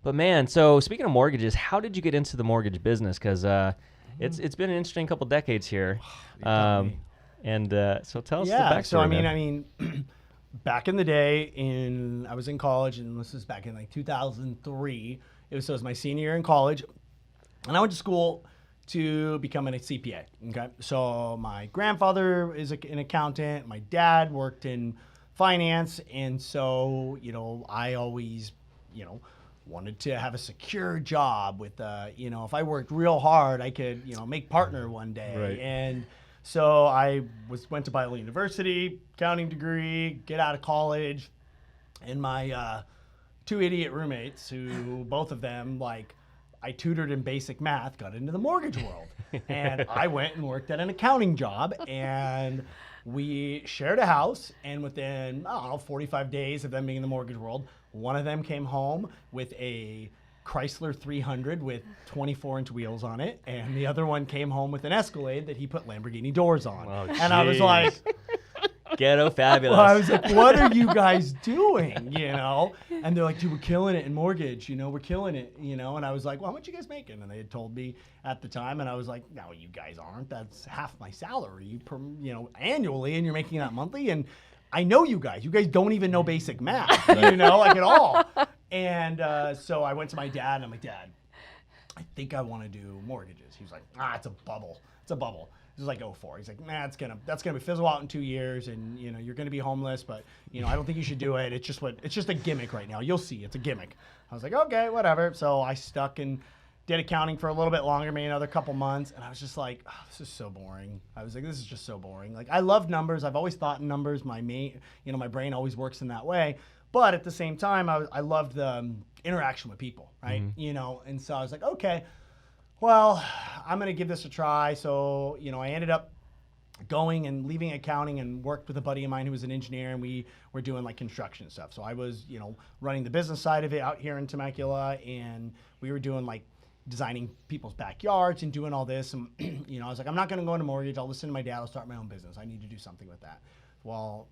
But man, so speaking of mortgages, how did you get into the mortgage business? Because it's been an interesting couple decades here. You got me. So tell us the Yeah. backstory. So man. I mean, back in the day, I was in college, and this was back in like 2003. It was my senior year in college, and I went to school to become an CPA. Okay. So my grandfather is an accountant. My dad worked in finance, and so I always wanted to have a secure job with if I worked real hard, I could make partner one day. Right. And so I went to Biola University, accounting degree, get out of college, and my two idiot roommates, who both of them, like, I tutored in basic math, got into the mortgage world. And I went and worked at an accounting job, and we shared a house, and within, 45 days of them being in the mortgage world, one of them came home with a Chrysler 300 with 24-inch wheels on it, and the other one came home with an Escalade that he put Lamborghini doors on. Oh, and I was like, ghetto fabulous. well, I was like, what are you guys doing? And they're like, dude, we're killing it in mortgage. We're killing it. And I was like, well, how much you guys making? And they had told me at the time, and I was like, no, you guys aren't. That's half my salary annually, and you're making that monthly. And I know you guys. You guys don't even know basic math, like at all. And so I went to my dad, and I'm like, Dad, I think I want to do mortgages. He was like, it's a bubble. It's a bubble. This is like 04. He's like, that's gonna fizzle out in 2 years, and you're gonna be homeless. But I don't think you should do it. It's just a gimmick right now. You'll see, it's a gimmick. I was like, okay, whatever. So I stuck and did accounting for a little bit longer, maybe another couple months, and I was just like, this is so boring. I was like, this is just so boring. Like, I love numbers. I've always thought in numbers. My brain always works in that way. But at the same time, I loved the interaction with people, right? Mm-hmm. And so I was like, okay, well, I'm going to give this a try. So, I ended up going and leaving accounting and worked with a buddy of mine who was an engineer, and we were doing like construction stuff. So I was, running the business side of it out here in Temecula, and we were doing like designing people's backyards and doing all this. And, I was like, I'm not going to go into mortgage. I'll listen to my dad. I'll start my own business. I need to do something with that. Well,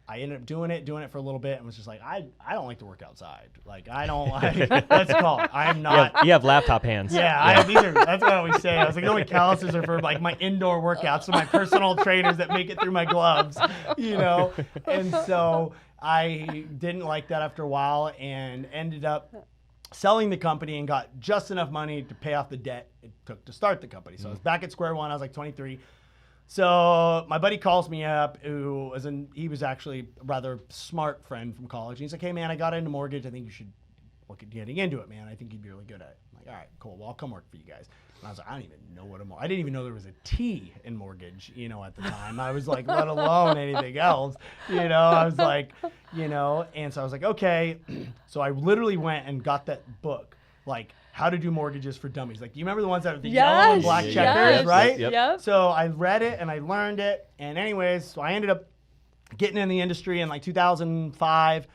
I ended up doing it for a little bit, and was just like, I don't like to work outside. Like, I don't like, let's call it. I'm not. You have laptop hands. Yeah, that's what I always say. I was like, the only calluses are for like my indoor workouts, so my personal trainers that make it through my gloves, And so I didn't like that after a while, and ended up selling the company and got just enough money to pay off the debt it took to start the company. So I was back at square one. I was like 23. So my buddy calls me up, he was actually a rather smart friend from college. And he's like, hey, man, I got into mortgage. I think you should look at getting into it, man. I think you'd be really good at it. I'm like, all right, cool. Well, I'll come work for you guys. And I was like, I don't even know what I didn't even know there was a T in mortgage, at the time. I was like, let alone anything else, I was like, and so I was like, okay. So I literally went and got that book, like, How to Do Mortgages for Dummies. Like, you remember the ones that have the yellow and black checkers, right? Yep. So I read it and I learned it. And anyways, so I ended up getting in the industry in like 2005.